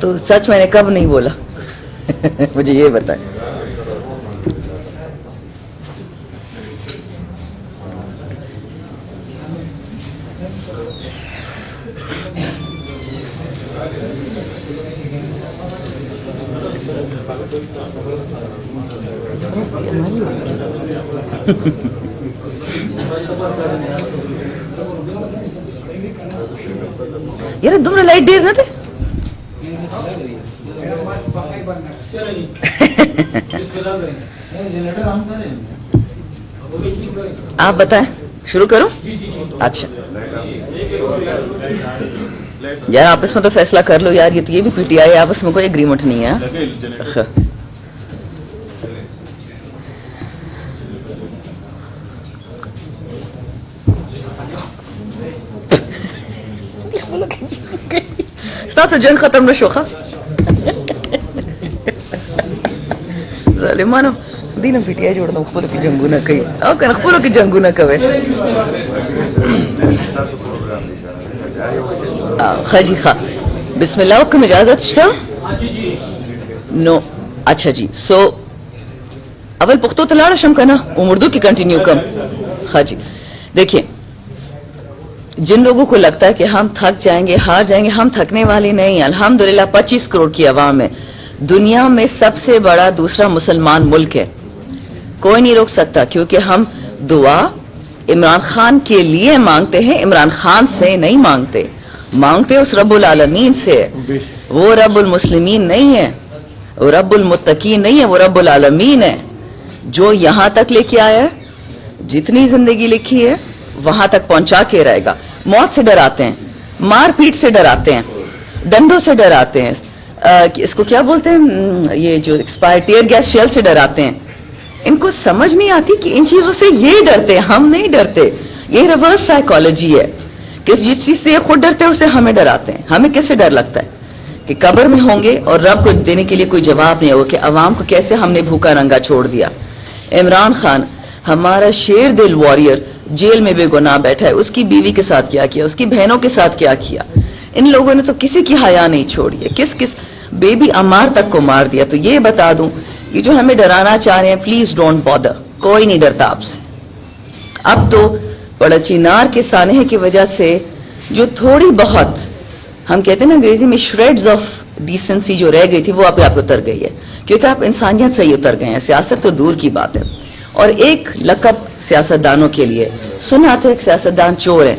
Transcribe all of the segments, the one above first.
تو سچ میں نے کب نہیں بولا؟ مجھے یہ بتائیں. یار تمہیں لائٹ دیر نہ تھے. آپ بتائیں, شروع کروں؟ اچھا یار آپس میں تو فیصلہ کر لو یار, یہ بھی پی ٹی آئی, آپس میں کوئی اگریمنٹ نہیں ہے. تو جنگ ختم نہ شوخا ظالمانو دینم پی ٹی آئی جوڑ دو خپلو کی جنگو نہ کئی او کنه خپلو کی جنگو نہ کوي. خاجی خا بسم اللہ حکم اجازت شتا نو. اچھا جی سو اول پختو تلاڑ شم کنا اردو کی کنٹینیو کم. خاجی دیکھیں, جن لوگوں کو لگتا ہے کہ ہم تھک جائیں گے, ہار جائیں گے, ہم تھکنے والے نہیں. الحمدللہ 25 کروڑ کی عوام ہے, دنیا میں سب سے بڑا دوسرا مسلمان ملک ہے, کوئی نہیں روک سکتا. کیونکہ ہم دعا عمران خان کے لیے مانگتے ہیں, عمران خان سے نہیں مانگتے, مانگتے اس رب العالمین سے. وہ رب المسلمین نہیں ہے, وہ رب المتقین نہیں ہے, وہ رب العالمین ہے جو یہاں تک لے کے آیا ہے, جتنی زندگی لکھی ہے وہاں تک پہنچا کے رہے گا. موت سے ڈراتے ہیں, مار پیٹ سے ڈراتے ہیں, ڈنڈوں سے ڈراتے ہیں, اس کو کیا بولتے ہیں یہ جو ایکسپائر ٹیئر گیس شیل سے ڈراتے ہیں. ان کو سمجھ نہیں آتی کہ ان چیزوں سے یہ ڈرتے ہیں, ہم نہیں ڈرتے. یہ ریورس سائیکالوجی ہے کہ جس چیز سے یہ خود ڈرتے ہیں اسے ہمیں ڈراتے ہیں. ہمیں کیسے ڈر لگتا ہے کہ قبر میں ہوں گے اور رب کو دینے کے لیے کوئی جواب نہیں ہوگا کہ عوام کو کیسے ہم نے بھوکا رنگا چھوڑ دیا. عمران خان ہمارا شیر دل وارئر جیل میں بے گناہ بیٹھا ہے, اس کی بیوی کے ساتھ کیا کیا, اس کی بہنوں کے ساتھ کیا کیا. ان لوگوں نے تو کسی کی حیا نہیں چھوڑی ہے, کس کس بیبی عمار تک کو مار دیا. تو یہ بتا دوں یہ جو ہمیں ڈرانا چاہ رہے ہیں پلیز ڈونٹ بادر, کوئی نہیں ڈرتا آپ سے. اب تو بڑا چینار کے سانحے کی وجہ سے جو تھوڑی بہت ہم کہتے ہیں نا انگریزی میں شریڈز آف ڈیسنسی جو رہ گئی تھی وہ آپ اتر گئی ہے, کیونکہ آپ انسانیت سے ہی اتر گئے ہیں, سیاست تو دور کی بات ہے. اور ایک لقب سیاستدانوں کے لیے سنا تھا, ایک سیاستدان چور ہے.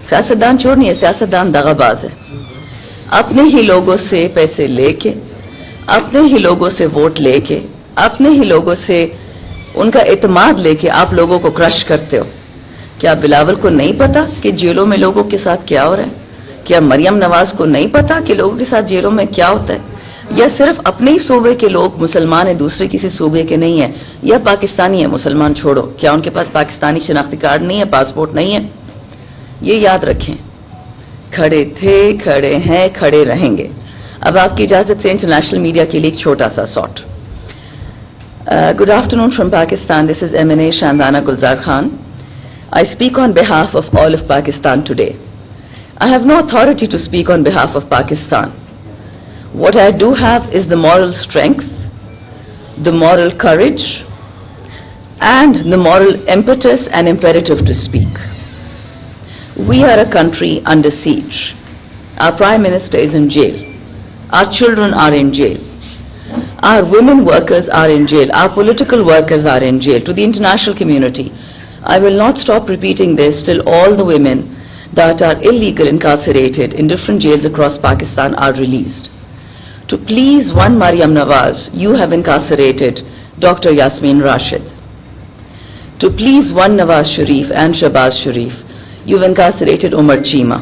سیاستدان چور نہیں ہے, سیاستدان دغا باز ہے. اپنے ہی لوگوں سے پیسے لے کے, اپنے ہی لوگوں سے ووٹ لے کے, اپنے ہی لوگوں سے ان کا اعتماد لے کے آپ لوگوں کو کرش کرتے ہو. کیا بلاول کو نہیں پتا کہ جیلوں میں لوگوں کے ساتھ کیا ہو رہا ہے؟ کیا مریم نواز کو نہیں پتا کہ لوگوں کے ساتھ جیلوں میں کیا ہوتا ہے؟ یا صرف اپنے ہی صوبے کے لوگ مسلمان ہیں, دوسرے کسی صوبے کے نہیں ہیں, یا پاکستانی ہے مسلمان چھوڑو, کیا ان کے پاس پاکستانی شناختی کارڈ نہیں ہے, پاسپورٹ نہیں ہے؟ یہ یاد رکھیں, کھڑے تھے, کھڑے ہیں, کھڑے رہیں گے. اب آپ کی اجازت سے انٹرنیشنل میڈیا کے لیے ایک چھوٹا سا ساٹ. Good afternoon from Pakistan, this is M.N.A. Shandana Gulzar Khan. I speak on behalf of all of Pakistan today. I have no authority to speak on behalf of Pakistan. What I do have is the moral strength, the moral courage, and the moral impetus and imperative to speak. We are a country under siege. Our Prime Minister is in jail. Our children are in jail. Our women workers are in jail. Our political workers are in jail. To the international community, I will not stop repeating this till all the women that are illegal incarcerated in different jails across Pakistan are released. To please one Maryam Nawaz, you have incarcerated Dr. Yasmin Rashid. To please one Nawaz Sharif and Shahbaz Sharif, you've incarcerated Umar Chima.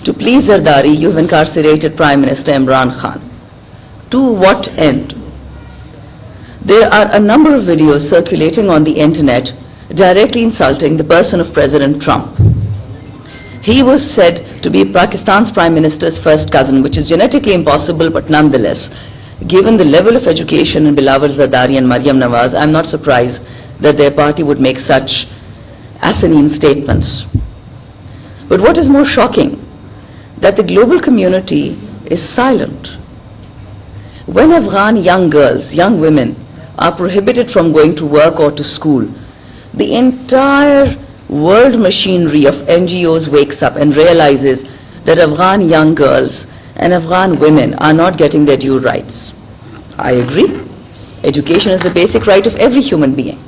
To please Zardari, you've incarcerated Prime Minister Imran Khan. To what end? There are a number of videos circulating on the internet directly insulting the person of President Trump. He was said to be Pakistan's Prime Minister's first cousin, which is genetically impossible, but nonetheless, given the level of education in Bilawal Zardari and Maryam Nawaz, I'm not surprised that their party would make such asinine statements. But what is more shocking, that the global community is silent. When Afghan young girls, young women are prohibited from going to work or to school, the entire world machinery of NGOs wakes up and realizes that Afghan young girls and Afghan women are not getting their due rights. I agree. Education is the basic right of every human being.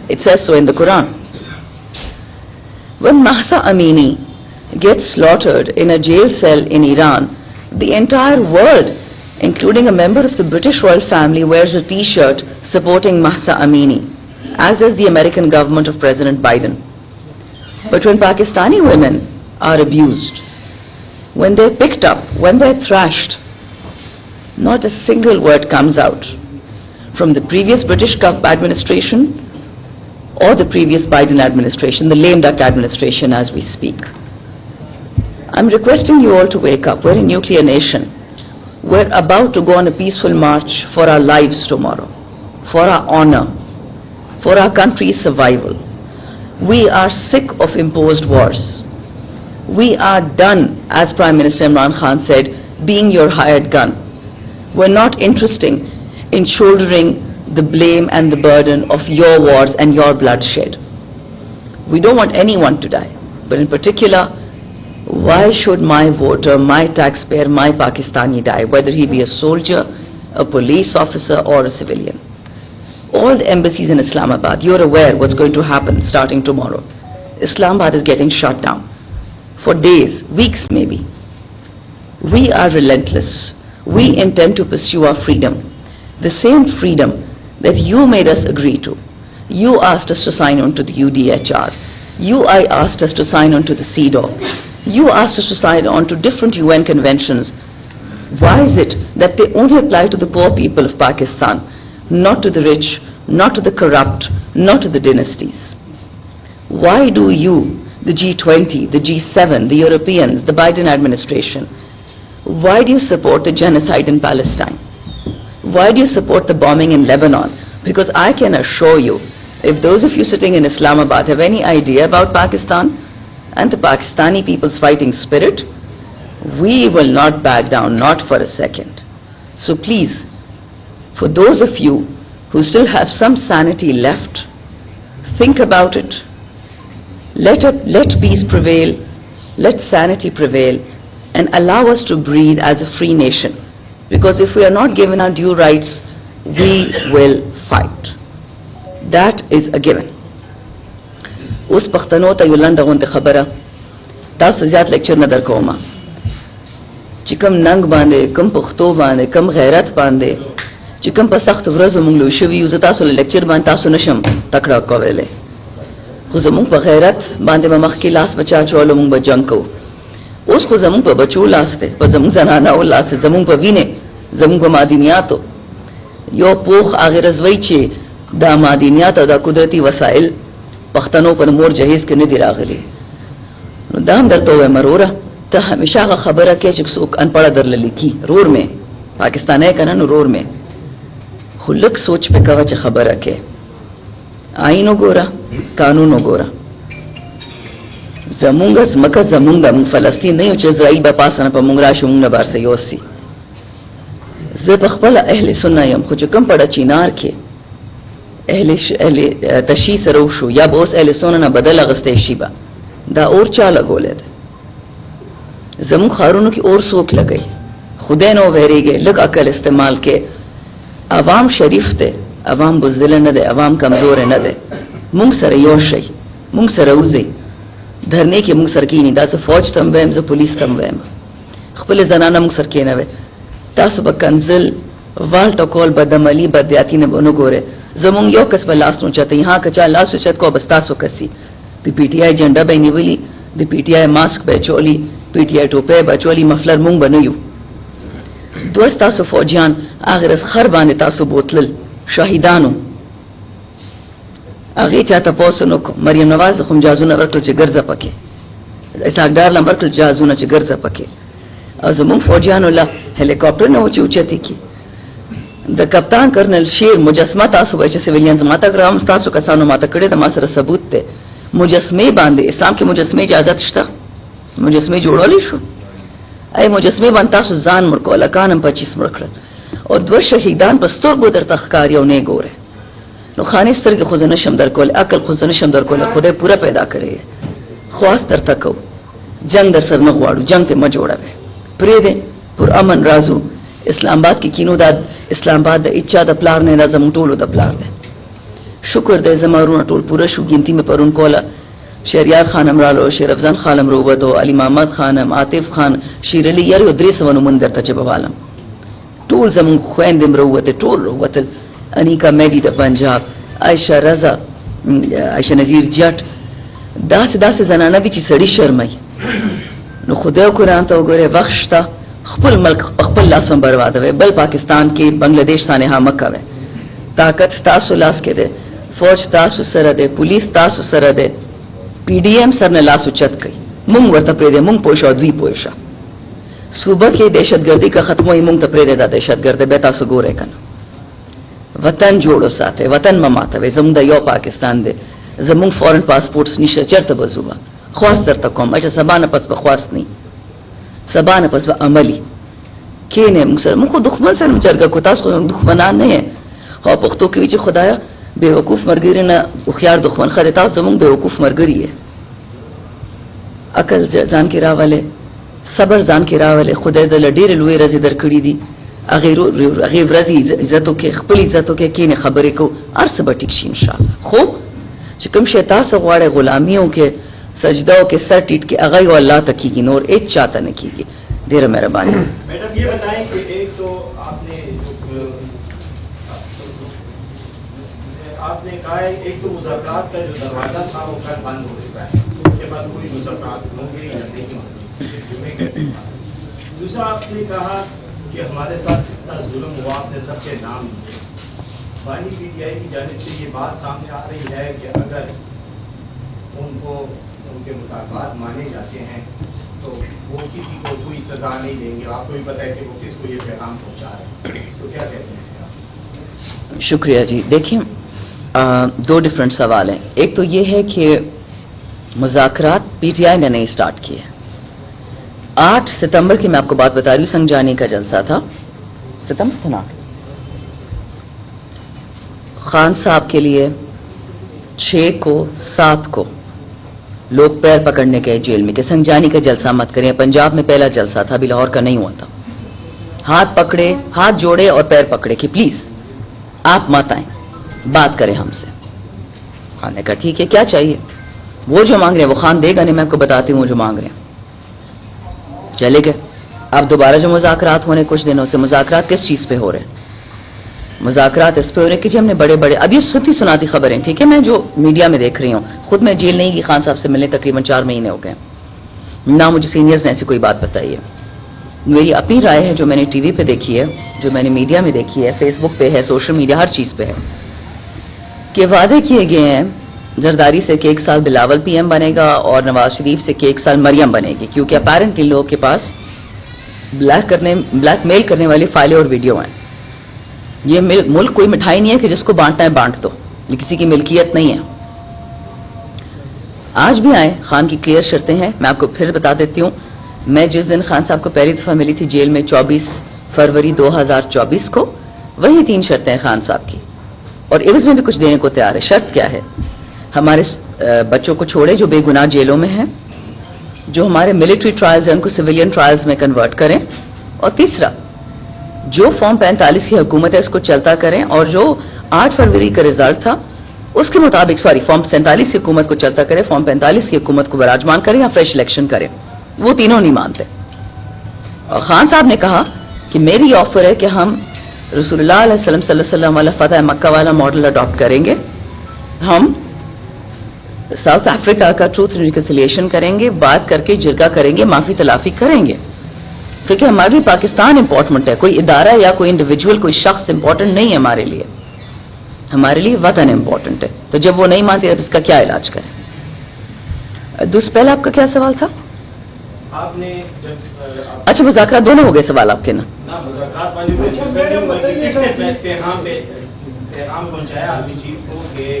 It says so in the Quran. When Mahsa Amini gets slaughtered in a jail cell in Iran, the entire world, including a member of the British royal family, wears a t-shirt supporting Mahsa Amini, as does the American government of President Biden. But when Pakistani women are abused, when they're picked up, when they're thrashed, not a single word comes out from the previous British administration or the previous Biden administration, the lame duck administration as we speak. I'm requesting you all to wake up. We're a nuclear nation. We're about to go on a peaceful march for our lives tomorrow, for our honor, for our country's survival. We are sick of imposed wars. We are done, as Prime Minister Imran Khan said, being your hired gun. We're not interested in shouldering the blame and the burden of your wars and your bloodshed. We don't want anyone to die, but in particular, why should my voter, my taxpayer, my Pakistani die, whether he be a soldier, a police officer or a civilian? All the embassies in Islamabad, you're aware what's going to happen starting tomorrow. Islamabad is getting shut down for days, weeks maybe. We are relentless. We intend to pursue our freedom, the same freedom that you made us agree to. You asked us to sign on to the UDHR. I asked us to sign on to the CEDAW. You asked us to sign on to different UN conventions. Why is it that they only apply to the poor people of Pakistan, not to the rich, not to the corrupt, not to the dynasties? Why do you, the G20, the G7, the Europeans, the Biden administration, why do you support the genocide in Palestine? Why do you support the bombing in Lebanon? Because I can assure you, if those of you sitting in Islamabad have any idea about Pakistan and the Pakistani people's fighting spirit, we will not back down, not for a second. So please, for those of you who still have some sanity left, think about it. Let peace prevail, let sanity prevail, and allow us to breathe as a free nation. Because if we are not given our due rights, we will fight. That is a given. Us پښتنو ته you لنډه غونډه خبره تاسو زیات lecture نه درکوم چې کوم ننګ باندې کوم پښتو باندې کوم غیرت باندې چې کوم په سخت ورځو موږ لوي شوي یو زه تاسو له لیکچر باندې تاسو نشم تکړه کولی خو زموږ په غیرت باندې به مخکې لاس بچا چولو موږ به جنګ کوو اوس خو زموږ په بچو لاس دی په زموږ زنانهو لاس دی زموږ په وینې زموږ په معدنیاتو یو پوخ هغې رضوی چې دا معدنیات او دا قدرتي وسایل پښتنو په مور جهیز کې نه دي راغلي نو دا هم درته ووایم وروره ته همیشه هغه خبره کوې چې څوک انپړه درله لیکي رور مې پاکستانی که نه نو رور مې خو لږ سوچ پې کوه چې خبره کوې آئین وګوره قانون وګوره زمونږ ځمکه زمونږ ده مونږ فلسطین نه یو چې اسرائیل به پاسه نه په مونږ راشي مونږ نه بار یوسي زه په خپله اهل سنه یم خو چې کوم په ډچینار کې اهل تشیع سره وشو یا به اوس اهل سنه نه بدل اغستی شي به دا اور چا لګولی دی زمونږ ښارونو کې اور څوک لګوي خدای نه وویریږئ لږ عقل استعمال کې عوام شریف دی عوام بزدله نه دی عوام کمزوری نه دی مونږ سره یو شئ مونږ سره وځئ دھرنے کې مونږ سره کښېنئ دا زه فوج ته هم ویم زه پولیس ته هم ویم خپلې زنانه مونږ سره کښېنوئ تاسو به کنزل وال ټکول بدعملي بدیاتي نه به ونه ګورئ زمونږ یو کس به لاس اوچتوي ها که چا لاس اوچت کو بس تاسو کسي د پی ټي آی جنډه به یې نیولي د پی ټي آی ماسک به یې اچولي پی ټي آی ټوپۍ به اچولي مفلر مونږ به نه یو دوه ستاسو فوجیان هغې ورځ خر باندې تاسو بوتلل شهیدانو هغې چا تپوس ونه کړو مریم نواز خو هم جازونه ورکړل چې ګرځه پکې اسحاق ډار له هم ورکړل جازونه چې ګرځه پکې او زمونږ فوجیانو له هلیکاپټر نه و چې اوچتې کړي د کپتان کرنل شیر مجسمه تاسو وایي چې سویلیانز ماته کړه هم ستاسو کسانو ماته کړې د ما سره ثبوت دی مجسمې باندې اسلام کې مجسمې اجازت شته مجسمې جوړولی شو ای مجسمه بنتا سو ځان مړ کول کانم 25 مړ کړل او دوه شهیدان په سترګو درته ښکاري او نه ګوره نو خانې سترګې خو زه نشم درکول عقل خو زه نشم درکول خدای پوره پیدا کړی خواست درته کو جنگ در سر نه غواړو جنگ ته مه جوړوي پرېږدې پر امن رازو اسلام آباد کې کینو دا اسلام آباد د اچا د پلار نه دا زموږ ټولو د پلار دی شکر دی زما ورونه ټول پوره شو ګنتي مې پرون کوله شهریار خانم رالو شیر افضل خانم روبتو علی محمد خانم عاطف خان شیر علی یار 300 نمون درته چبوالم ټول زمون خويندې مروته ټول روبتل انیکا میډی د پنجاب عائشہ رضا عائشہ نذیر جټ داس زنانه دي چې سړی شرمای نو خدای قرآن ته وګوره وخت خپل ملک خپل لاسم بربادوي بل پاکستان کې بنگلاديش ثانه هم کوي طاقت تاسو لاس کې ده فوج تاسو سره ده پولیس تاسو سره ده پی ڈی ایم سر نے لاس اچت کئی مونگ ورطا پریدے مونگ پوشا دوی پوشا صوبہ کی دہشت گردی کا ختم ہوئی مونگ تا پریدے دا دہشت گرد بیتا سو گورے کنا وطن جوڑو ساتے وطن مماتا وے زمونگ دا یو پاکستان دے زمونگ فورن پاسپورٹس نیشا چرت بزوبا خواست در تکوم اچھا سبانا پس بخواست نہیں سبانا پس با عملی کینے مونگ سر مونگ کو دخمن سر مچرگا کو تاس کو دخمنان نہیں ہے خواہ پختو کی ویچی خدایا بے وقوف مرګری نه او خيار دښمن خدای تاسو زموږ بے وقوف مرګری ہے عقل ځان کې راواله صبر ځان کې راواله خدای د لډیر لوی رزي درکړي دي اغه ورزي عزتو کې خپل عزتو کې کینه خبرې کو ارس بټیک شي ان شاء الله خو چې کوم شیطان سره غواړي غلامیوں کې سجداو کې سر ټیټ کې اغه او الله تکي کی نور ایک چاته نه کیږي ډیر مهرباني میڈم یہ بتائیں کہ ایک تو آپ نے کہا ہے ایک تو مذاکرات کا جو دروازہ تھا وہ کل بند ہو چکا ہے اس کے بعد کوئی مذاکرات ہوں گے یا نہیں دوسرا آپ نے کہا کہ ہمارے ساتھ اتنا ظلم ہوا آپ نے سب کے نام لیے بانی پی ٹی آئی کی جانب سے یہ بات سامنے آ رہی ہے کہ اگر ان کو ان کے مطالبات مانے جاتے ہیں تو وہ کسی کو کوئی سزا نہیں دیں گے آپ کو بھی پتہ ہے کہ وہ کس کو یہ پیغام پہنچا رہے ہیں تو کیا کہتے ہیں اس کا شکریہ جی دیکھیں دو ڈفرینٹ سوال ہیں ایک تو یہ ہے کہ مذاکرات پی ٹی آئی نے نہیں سٹارٹ کیے 8 ستمبر کی میں آپ کو بات بتا رہی ہوں سنجانی کا جلسہ تھا ستمبر تھا نا خان صاحب کے لیے 6 کو 7 کو لوگ پیر پکڑنے کے جیل میں کہ سنجانی کا جلسہ مت کریں پنجاب میں پہلا جلسہ تھا ابھی لاہور کا نہیں ہوا تھا ہاتھ پکڑے ہاتھ جوڑے اور پیر پکڑے کہ پلیز آپ مت آئیں بات کریں ہم سے خان نے کہا ٹھیک ہے کیا چاہیے وہ جو مانگ رہے ہیں وہ خان دے گا نہیں میں آپ کو بتاتی ہوں وہ جو مانگ رہے ہیں چلے گئے اب دوبارہ جو مذاکرات ہونے کچھ دنوں سے مذاکرات کس چیز پہ ہو رہے ہیں مذاکرات اس پہ ہو رہے ہیں کہ جی ہم نے بڑے اب یہ سناتی خبریں ٹھیک ہے میں جو میڈیا میں دیکھ رہی ہوں خود میں جیل نہیں گئی خان صاحب سے ملنے تقریباً 4 مہینے ہو گئے نہ مجھے سینئرز نے ایسی کوئی بات بتائی ہے میری اپنی رائے ہے جو میں نے ٹی وی پہ دیکھی ہے جو میں نے میڈیا میں دیکھی ہے فیس بک پہ ہے سوشل میڈیا ہر چیز پہ ہے کہ وعدے کیے گئے ہیں زرداری سے کہ 1 سال بلاول پی ایم بنے گا اور نواز شریف سے کہ 1 سال مریم بنے گی کیونکہ اپیرنٹلی لوگوں کے پاس بلیک میل کرنے والی فائلیں اور ویڈیو ہیں یہ ملک کوئی مٹھائی نہیں ہے کہ جس کو بانٹنا ہے بانٹ دو یہ کسی کی ملکیت نہیں ہے آج بھی آئے خان کی کلیئر شرطیں ہیں میں آپ کو پھر بتا دیتی ہوں میں جس دن خان صاحب کو پہلی دفعہ ملی تھی جیل میں 24 فروری 2024 کو وہی 3 شرطیں ہیں خان صاحب کی اور عوض میں بھی کچھ دینے کو تیار ہے شرط کیا ہے ہمارے بچوں کو چھوڑے جو بے گناہ جیلوں میں ہیں جو ہمارے ملٹری ٹرائلز ہیں ان کو سویلین ٹرائلز میں کنورٹ کریں اور تیسرا جو فارم 45 کی حکومت ہے اس کو چلتا کریں اور جو 8 فروری کا رزلٹ تھا اس کے مطابق فارم 47 کی حکومت کو چلتا کرے فارم 45 کی حکومت کو براجمان کریں یا فریش الیکشن کریں وہ تینوں نہیں مانتے اور خان صاحب نے کہا کہ میری آفر ہے کہ ہم رسول اللہ علیہ وسلم صلی اللہ علیہ وسلم والا فتح مکہ والا ماڈل اڈاپٹ کریں گے ہم ساؤتھ افریقہ کا ٹروتھ اینڈ ریکنسیلیشن کریں گے بات کر کے جرگہ کریں گے معافی تلافی کریں گے کیونکہ ہمارے لیے پاکستان امپورٹنٹ ہے کوئی ادارہ یا کوئی انڈیویجول کوئی شخص امپورٹنٹ نہیں ہے ہمارے لیے وطن امپورٹنٹ ہے تو جب وہ نہیں مانتے اب اس کا کیا علاج کریں پہلا آپ کا کیا سوال تھا آپ نے اچھا مذاکرات دونوں ہو گئے سوال آپ کے نا پیغام پہنچایا آرمی چیف کو کہ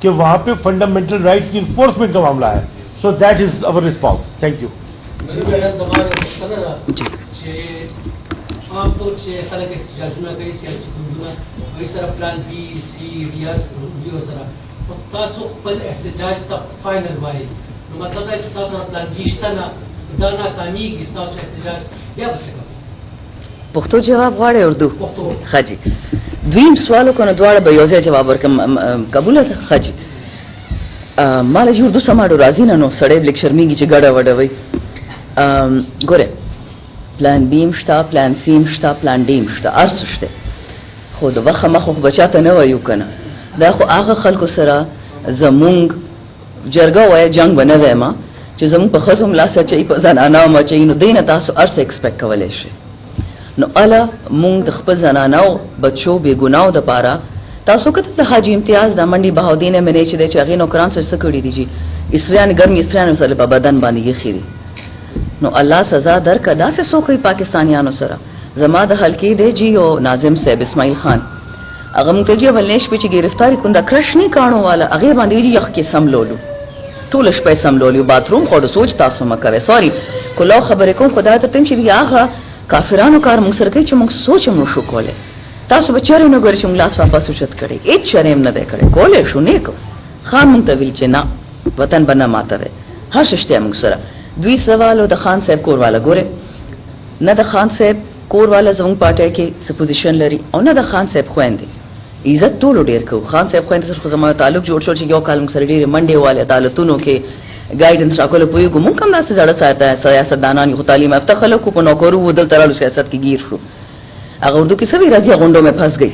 کہ وہاں پہ فنڈامنٹل رائٹ کی انفورسمنٹ کا معاملہ ہے. So that is over response. Thank you. عام طور سے خلق احتجاجونه کوي سیاسي ګوندونه وایي سره پلان بي سي ریاض ویو سره تاسو خپل احتجاج ته فاینل وایي نو مطلب دا چې تاسو پلان بي شته نه دا ناکامېږي تاسو احتجاج بیا به څه کوئ؟ پښتو جواب غواړي اردو؟ پښتو. ښه جي. دویم سوالو کنه دواړه به یو ځای جواب ورکم. قبوله ده؟ ښه جي. ماله چې اردو سماړو راځي نه نو سړی لږ شرمېږي چې ګډه وډه وایي. ګوره پلان بیم شته، پلان سیم شته، پلان ډیم شته، هر څه شته. خو د وخه مخه خو بچا ته نه وایو که نه. دا خو هغه خلکو سره زمونږ جرګه وایه جنګ به نه وایم چې زمونږ په ښځو ملاس اچوي، په زنانو م اچوي، نو دی نه تاسو هر څه ایکسپیکټ کولی شئ. نو اله مونږ د خپل زنانو بچو بې ګناو دپاره تاسو کته د حاجي امتیاز د منډي بهاودین منې چې دی چې هغې نوکران سره څه کړي دي جي اسریان ګرمي اسریانو سره په بدن باندې ایښي دي. نو الله سزا درکړه. داسې څوک کوي پاکستانیانو سره؟ زما د حلقې دی جی یو ناظم صاحب اسماعیل خان، هغه موږ ته جی اول شپې چې ګرفتاري کړو د کرشني کاڼو والا هغې باندې ویلي یخ کې سملولو، ټوله شپه یې سملولو، باتروم خو د سوچ تاسو مه کوئ. سوري کلاو خبرې کوم، خو دا ته ټیم چې هغه کافرانو کار موږ سره کوي چې موږ سوچ هم نشو کولی. تاسو به چېرې ونه ګورئ چې موږ لاس واپس اوچت کړی، هېڅ چرې هم نه دی کړی. کولی شو نیکو خان موږ ته ویل چې نه وطن به نه ماته دی، هر څه شته موږ سره. دوی سوالو د خان صاحب کور والا ګوره نه د خان صاحب کور والا زموږ پارټۍ کې څه پوزیشن لري او نه د خان صاحب خویندې. عزت ټولو ډېر کوو. خان صاحب خویندې سره خو زما تعلق جوړ شو چې یو کال موږ سره ډېرې منډې والې عدالتونو کې ګایډنس راکولو پوهېږو. موږ هم داسې زړه سیاستدانان یو، خو تعلیم یافته خلک وو، په نوکرو وو، دلته رالو سیاست کې ګیر شو. هغه اردو کې څه وایي راځي غونډو مې پھنس گئی.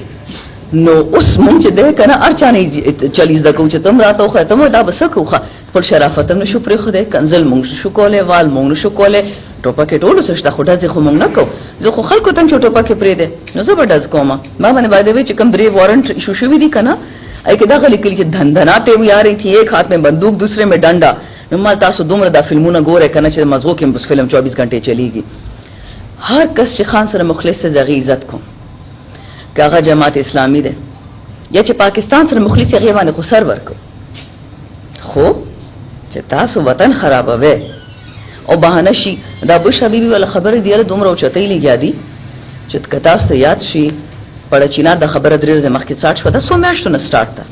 نو اوس مونږ چې دی که نه هر چا نه چلی زده کوو چې ته هم راته وښیه ته دا به څه کوو. خپل شرافت هم نشو پرېښودی، کنزل مونږ نشو کولی، وال مونږ نشو کولی، ټوپکې ټولو څه شته، خو ډزې خو مونږ نه کوو. زه خو خلکو ته هم چې ټوپکې پرېږدی نو زه به ډز کوم. ما باندې باید چې کوم 3 وارنټ ایشو شوي دي که نه ای کې دغه لیکلي چې دھندناتے ہوئے آ رہی تھی، ایک ہاتھ میں بندوق دوسرے میں ڈنڈا. نو ما تاسو دومره دا فلمونه ګورئ که نه چې مزغو کې بس فلم 24 غنټې چلیږي. هر کس چې خان سره مخلص دی د هغې عزت کوم، که هغه جماعت اسلامي دی یا چې پاکستان سره مخلص دی هغې باندې خو سر ورکو. خو چې تاسو وطن خرابوئ او بهانه شي دا بش حبیبي والا خبرې دی یاره دومره اوچتۍ لګیا دي چې که تاسو ته یاد شي پړه چینار د خبره 3 ورځې مخکې سټارټ شوه، دا 100 میاشتو نه سټارټ ده.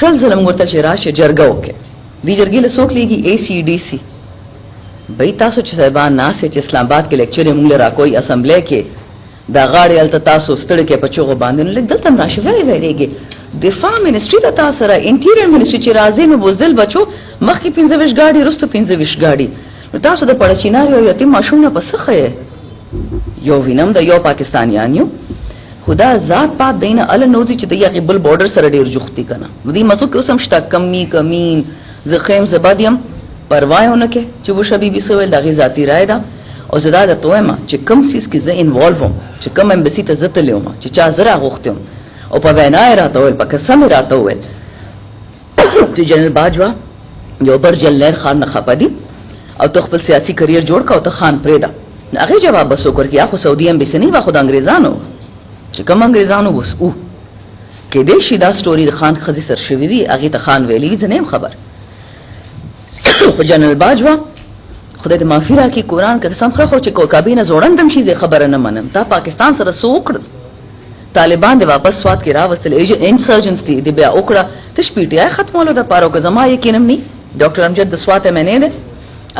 20 ځله موږ ورته چې راشي جرګه وکړي. دې جرګې له څوک لیږي؟ ACDC. بھئی تاسو چې صاحبان ناست چې اسلام آباد کې لیکچر یې موږ له راکوئ اسمبلی کې دا غاړې هلته تاسو ستړي کې په چغو باندې نو لږ دلته هم راشي ویلې ویلېږي. دفاع منسټري ده تاسو سره، انټیریر منسټري چې راځي نو بزدل بچو مخکې 15 ګاډي وروسته 15 ګاډي. نو تاسو د پړه چینار یو یتیم ماشوم نه په څه ښیئ؟ یو وینم د یو پاکستانیان یو، خدا ذات پات دی نه اله نو دي چې د هغې بل بارډر سره ډېر جوخت دي که نه. نو دې مڅو کې اوس هم شته کمی کمین زه خیم زه بد یم، پروا یې ونه کې چې بوش حبیبي څه ویل د هغې ذاتي رایه ده. او زه دا درته وایم چې کوم څیز کې زه انوالو وم، چې کوم امبسي ته زه تللی وم، چې چا زه راغوښتی وم او په وینا یې راته وویل، په قسم یې راته وویل چې جنرال باجوه یو بر جلنیر خان نه خفه دي او ته خپل سیاسي کریر جوړ که او ته خان پرېږده. نو هغې جواب بس وکړ چې یا خو سعودي امبسي نه وه، خو د انګرېزانو چې کوم انګرېزانو اوس او کېدای شي دا سټوري د خان ښځې سره شوي وي، هغې ته خان ویلي وي، زه نه یم خبر. خو جنرال باجوه خدای دې معافي راکړي، قرآن که سم ښه خو چې کابې نه زوړندم شي زه خبره نه منم. تا پاکستان سره څه وکړل؟ طالبان دې واپس سوات کې راوستل، انسرجنس دې بیا وکړه، تش PTI ختمولو دپاره او که زما یقین هم نه ډاکټر امجد د سوات MNA دی،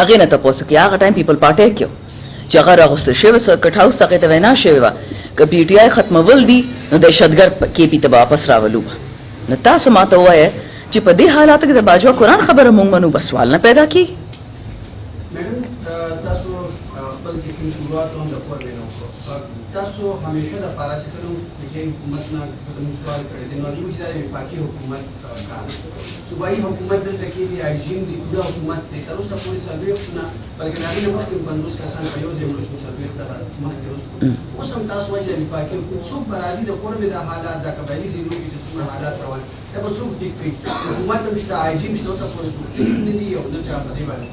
هغې نه تپوس وکړي هغه ټایم پیپل پارټۍ کې چې هغه راغوستل شوی سرکټ هاوس ته هغې ته وینا شوې وه که PTI ختمول دي نو دهشتګرد KP ته به واپس راولو. نو تاسو ما ته ووایه چې په دې حالاتو کې د باجوه قرآن خبره مونږ منو، بس سوال نه پیدا کېږي. میڈم تاسو خپل چې کوم شروعات هم د کور وینو تاسو همیشه د پاره چې کوم د حکومت نه کوم سوال کړی دی نو موږ چې د پاکي حکومت کار صوبایي حکومت دلته کې دی ایجین دی د حکومت ته تر اوسه پورې سرویس نه بلکې هغه نه مخکې 50 کسان په یو ځای ورسو سرویس ته مخکې اوس هم تاسو وایي د پاکي حکومت څوک برادي د کور د حالات د قبایلی دی نو چې څومره حالات روان دا به څوک دی کوي حکومت هم چې ایجین چې اوسه پورې نه دی یو د چا په دی باندې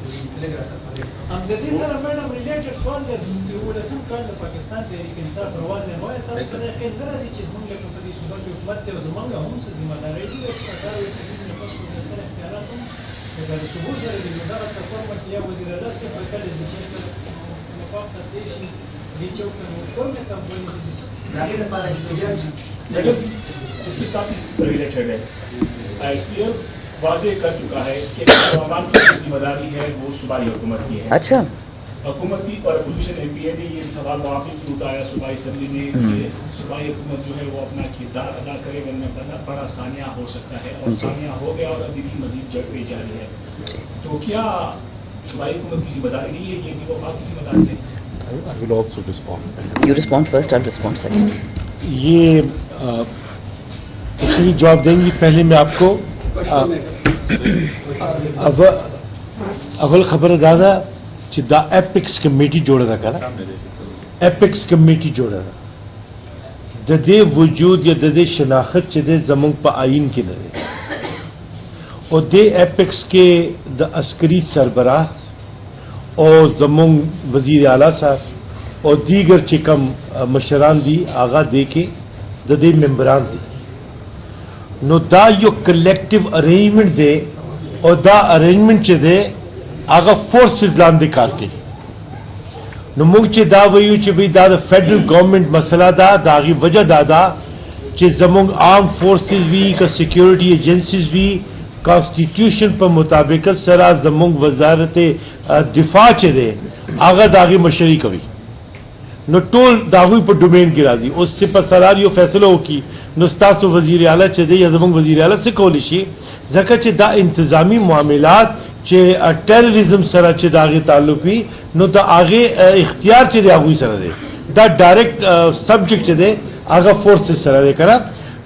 هم د دې سره میډم ریلیټډ سوال دی چې ولسم کال د پاکستان د انصاف روان نه وای تاسو ته خیر درځي چې موږ په دې صورت کې حکومت ته زمونږ هم څه ذمہ داری دي چې دا زيارتهم فكان الشهور زي المدرسة تفرمت يا وزير الرئاسة فكان الدكتور مفاقة ايش دي شوكة وكل كان بين لیکن اس کے ساتھ ریلیٹڈ ہے ایس پی ایف واضح کر چکا ہے کہ عوام کی ذمہ داری ہے وہ صوبائی حکومت کی ہے. اچھا حکومتی اور اپوزیشن ایم پی اے نے یہ سوال واقعی اٹھایا صوبائی اسمبلی نے کہ صوبائی حکومت جو ہے وہ اپنا کردار ادا کرے ورنہ بڑا سانیہ ہو سکتا ہے اور سانیہ ہو گیا اور ابھی بھی مزید جڑ جاری ہے. تو کیا صوبائی حکومت کی ذمہ داری نہیں ہے یہ کہ وہ کی ذمہ داری ہے؟ I will also respond. You respond first, I'll respond second. یہ تفصیلی جواب دیں گی. پہلے میں آپ کو اول خبر دادا دا ایپکس کمیٹی جوڑا تھا کرا ایپکس کمیٹی جوڑا تھا ددے وجود یا ددے شناخت چدے زمنگ پا آئین کے دے اور دے ایپکس کے دا عسکری سربراہ اور زمنگ وزیر اعلیٰ صاحب اور دیگر چکم مشران دی آغا دے کے ددے ممبران دی نو دا یو کلیکٹیو ارینجمنٹ دے اور دا ارینجمنٹ چ دے آغا فورسز لاندے کار کے نو مونگ چ دا ویو چ بھی دا فیڈرل گورنمنٹ مسئلہ دا داغی وجہ دا چ زمونگ آرم فورسز بھی کا سیکیورٹی ایجنسیز بھی کانسٹیٹیوشن پر مطابق سرا زمونگ وزارت دفاع چ دے آغا داغی مشری کوي نو ټول داغوی پر ڈومین گرا دی اس سے پر سرار یو فیصلہ ہو کی نو ستاسو وزیر اعلیٰ چ دے یا زمونگ وزیر اعلیٰ سے کولی شي ځکه چې دا انتظامی معاملات چې ٹیررزم سره چې داغه تعلق وي نو دا هغه اختیار چې داغوی سره دی دا ډایرکټ سبجیکټ چې دی هغه فورس سره دی کړه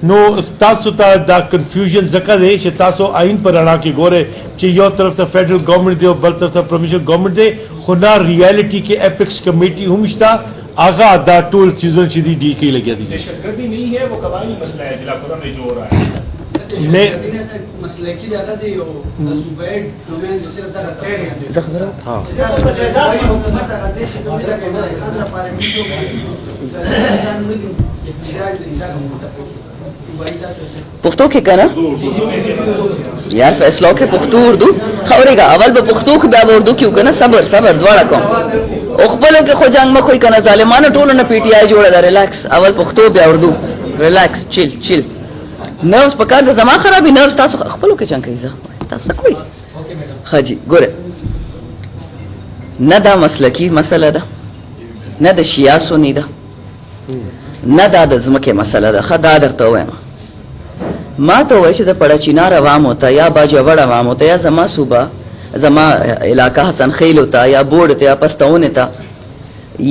نو تاسو ته دا کنفیوژن ځکه دی چې تاسو آئین پر اړه کې ګوره چې یو طرف ته فیډرل گورنمنٹ دی او بل طرف ته پرووینشل گورنمنٹ دی خو نه ریالټي کې اپیکس کمیټي هم شته آغا دا ټول چیزوں چې دی ڈی کې لګیا دي دہشت گردی نہیں ہے وہ قبائلی مسئلہ ہے ضلع خرم میں جو ہو رہا ہے. پختو کے کنا یار فیصلہ کے پختو اردو خبرے گا اول با پختو کے بیا اردو کیوں کنا صبر دوڑا کو اخبلوں کے خو جنگ میں کوئی کنا ظالمانو ټولو نه پی ٹی آئی جوڑا دا ریلیکس اول پختو بیا اردو ریلیکس چل نروز پکار دا زمان خرابی نروز تاسو اخبلوں کے جنگ کئی تاسو کوئی ہاں جی گورے نہ دا مسلکی مسئلہ دا نہ دا شیعہ سنی دا نہ دا زمکے مسئلہ دا خدا در تو ہے ما تو ویسے دا پڑا چینار عوام ہوتا یا باجوڑ عوام ہوتا یا زما صوبہ زما علاقہ حسن خیل ہوتا یا بورڈ تا یا پستون تا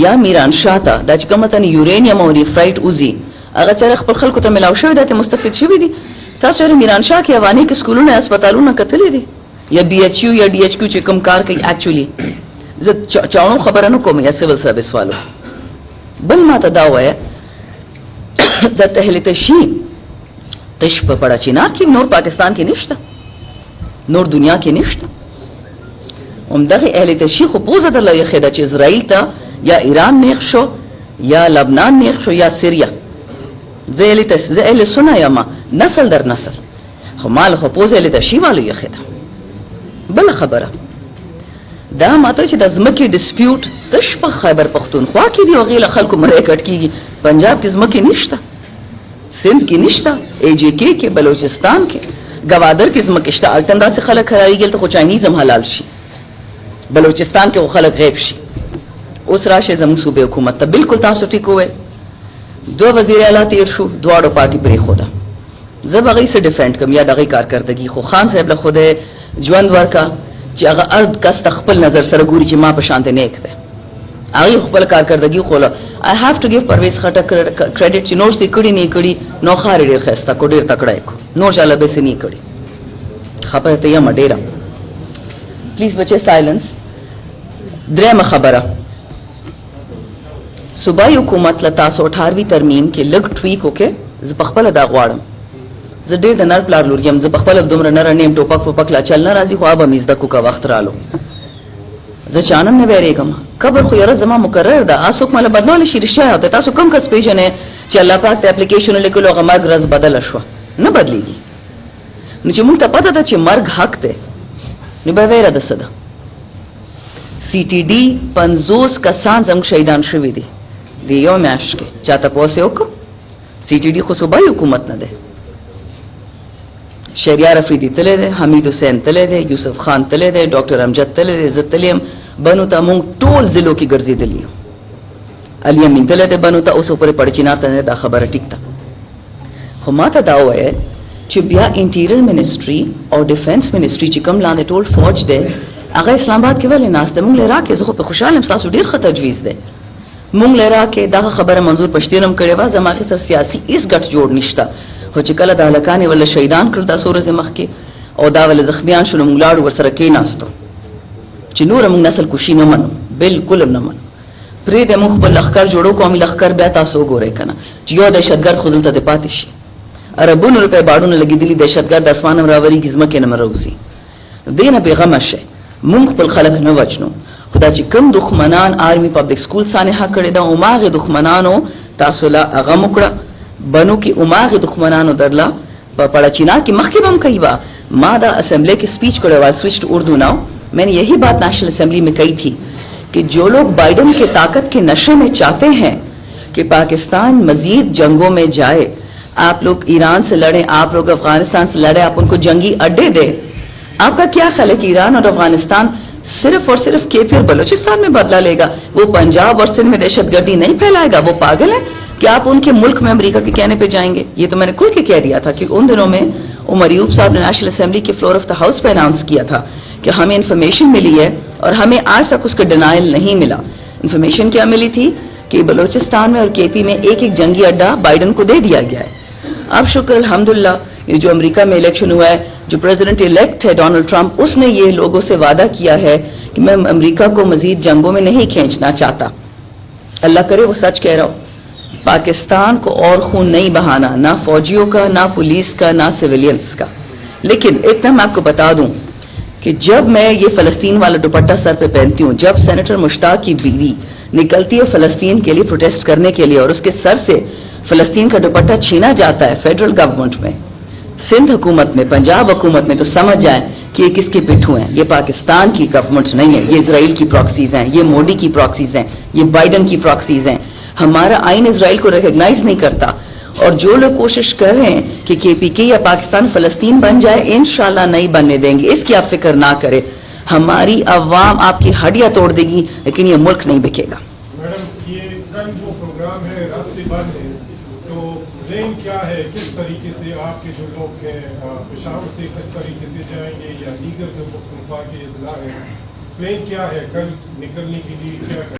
یا میران شاہ تا دا چکمتن یورینیم او ریفرائٹ اوزی اگر چر خپل خلکو ته ملاو شوی دا ته مستفید شوی دي تاسو چر میران شاه کې افغاني کې سکولونه هسپتالونه کتلې دي یا بی ایچ یو یا ڈی ایچ کیو چې کوم کار کوي اکچولی زه چاونو خبره نه کوم یا سیول سرویس والو بل ما ته دا وایي د تهلی تشی تش په پړه چینا کې نور پاکستان کې نشته نور دنیا کې نشته همدغه اهل تشی خو بوزه د لوی خدا چې اسرائیل ته یا ایران نیخ شو یا لبنان نیخ شو یا سوریا زهلی سنا یا ما نسل در نسل خو مال خو پوزه لی تشی والو یا خدا بل خبره دا ماته چې د زمکې ډسپیوټ تش په خیبر پختونخوا کې دی او غیله خلکو مړی کټ کیږي پنجاب کې زمکې نشته سندھ کې نشته ای جے کے کې بلوچستان کې گوادر کې زمکې شته التندا سے خلک خرایږي ته خو چاینیز هم حلال شي بلوچستان کې خلک غیب شي اوس راشه زموږ صوبې حکومت ته بالکل تاسو ټیک وې دو وزیر اعلی تیر شو دواړو پارټي پرې خوده زه بغي سره ډیفند کوم یا دغه کارکردګي خو خان صاحب له خوده ژوند ورکا چې هغه ارد کس خپل نظر سره ګوري چې ما په شانته نیک ده هغه خپل کارکردګي خوله I have to give Pervez خټک کریډټ چې نور سې کړي نه کړي نو خارې ډېر خسته کو ډېر تکړه کو نور چاله به سې نه کړي خبره ته یم ډېر پلیز بچي سایلنس درېمه خبره صوبائی حکومت له تاسو 18وی ترمیم کې لګ ټویک وکې ز پخپل دا غواړم ز ډېر د نر پلار لور یم ز پخپل دومره نر نیم ټوپک په پکلا چل نه راځي خو اب میز د کو کا وخت رالو ز چانم نه ویریګم قبر خو یره زما مقرر ده اسوک مله بدلول شي رښتیا ده تاسو کوم کس پیژنې چې الله پاک ته اپلیکیشن لیکلو غمر غرض بدل شو نه بدلیږي نو چې موږ ته پته ده چې مرګ حق دی نو به ویره د څه ده. سی ټي ډي 50 کسان زموږ شهیدان شوي دي د یو میاشت کې. چا تپوس یې وکړو؟ سی ټي ډي خو صوبایي حکومت نه دی. شهریار افریدي تللی دی، حمید حسین تللی دی، یوسف خان تللی دی، ډاکټر امجد تللی دی، زه تللی یم. بنو ته موږ ټول ضلعو کې ګرځېدلي یو. علي امین تللی دی بنو ته، اوس پورې پړچینار ته نه دا خبره ټیک ده. خو ما ته دا ووایه چې بیا انټیریئر منسټري او ډیفنس منسټري چې کوم لاندې ټول فوج دی هغه اسلام آباد کې ولې ناست دی؟ موږ له راکې زه خو په خوشحاله یم، ستاسو ډېر ښه تجویز دی. موږ له راکې دغه خبره منظور پښتین هم کړې وه. زما کې سره سیاسي هېڅ ګټ جوړ نشته، خو چې کله د هلکان یې ولله شهیدان کړل دا څو ورځې مخکې او دا ولله زخمیان شول، موږ لاړو ورسره کېناستو چې نوره موږ نسل کشي نه منو، بالکل هم نه منو. پرېږدی موږ خپل لښکر جوړو، قومي لښکر بیا تاسو وګورئ که نه چې یو دهشتګرد خو دلته دې پاتې شي. اربونو روپۍ باډونه لګېدلي، دهشتګرد د اسمان هم راورېږي ځمکې نه هم راوځي. دې نه بېغمه شئ، موږ خپل خلک نه وجنو. خو دا چې کوم دښمنان آرمي پبلک سکول سانحه کړې ده هماغې دښمنانو تاسو له هغه مو کړه. بنو کې هماغې دښمنانو درله په پړچینار کې مخکې به هم کوي با. ما دا اسمبلی کی اسپیچ کرے ہوا سوئچ ٹو اردو ناؤ. میں نے یہی بات نیشنل اسمبلی میں کہی تھی کہ جو لوگ بائیڈن کے طاقت کے نشے میں چاہتے ہیں کہ پاکستان مزید جنگوں میں جائے، آپ لوگ ایران سے لڑیں، آپ لوگ افغانستان سے لڑیں، آپ ان کو جنگی اڈے دیں. آپ کا کیا خیال ہے کہ ایران اور افغانستان صرف اور صرف کے پی اور بلوچستان میں بدلہ لے گا؟ وہ پنجاب اور سندھ میں دہشت گردی نہیں پھیلائے گا؟ وہ پاگل ہے کہ آپ ان کے ملک میں امریکہ کے کہنے پہ جائیں گے؟ یہ تو میں نے کھل کے کہہ دیا تھا کہ ان دنوں میں عمر ایوب صاحب نے نیشنل اسمبلی کے فلور آف دا ہاؤس پہ اناؤنس کیا تھا کہ ہمیں انفارمیشن ملی ہے اور ہمیں آج تک اس کا ڈینائل نہیں ملا. انفارمیشن کیا ملی تھی کہ بلوچستان میں اور کے پی میں ایک ایک جنگی اڈا بائیڈن کو دے دیا گیا ہے. اب شکر الحمدللہ یہ جو امریکہ میں الیکشن ہوا ہے، جو پریزیڈنٹ الیکٹ ہے ڈونلڈ ٹرمپ، اس نے یہ لوگوں سے وعدہ کیا ہے کہ میں امریکہ کو مزید جنگوں میں نہیں کھینچنا چاہتا. اللہ کرے وہ سچ کہہ رہا ہوں. پاکستان کو اور خون نہیں بہانا، نہ فوجیوں کا، نہ پولیس کا، نہ سویلینز کا. لیکن اتنا میں آپ کو بتا دوں کہ جب میں یہ فلسطین والا دوپٹہ سر پہ پہنتی ہوں، جب سینیٹر مشتاق کی بیوی نکلتی ہے فلسطین کے لیے پروٹیسٹ کرنے کے لیے اور اس کے سر سے فلسطین کا دوپٹہ چھینا جاتا ہے فیڈرل گورنمنٹ میں، سندھ حکومت میں، پنجاب حکومت میں، تو سمجھ جائیں کہ یہ کس کے پٹھو ہیں. یہ پاکستان کی گورنمنٹ نہیں ہے، یہ اسرائیل کی پراکسیز ہیں، یہ مودی کی پراکسیز ہیں، یہ بائیڈن کی پراکسیز ہیں. ہمارا آئین اسرائیل کو ریکگنائز نہیں کرتا. اور جو لوگ کوشش کر رہے ہیں کہ کے پی کے یا پاکستان فلسطین بن جائے، انشاءاللہ نہیں بننے دیں گے. اس کی آپ فکر نہ کرے. ہماری عوام آپ کی ہڈیاں توڑ دے گی لیکن یہ ملک نہیں بکے گا. میڈم یہ کل جو پروگرام ہے رات سے بند ہے، تو پلان کیا ہے؟ کس طریقے سے آپ کے جو لوگ ہیں پشاور سے کس طریقے سے جائیں گے یا دیگر جو مختلف کے اضلاع ہیں، پلان کیا ہے کل نکلنے کے لیے؟ کیا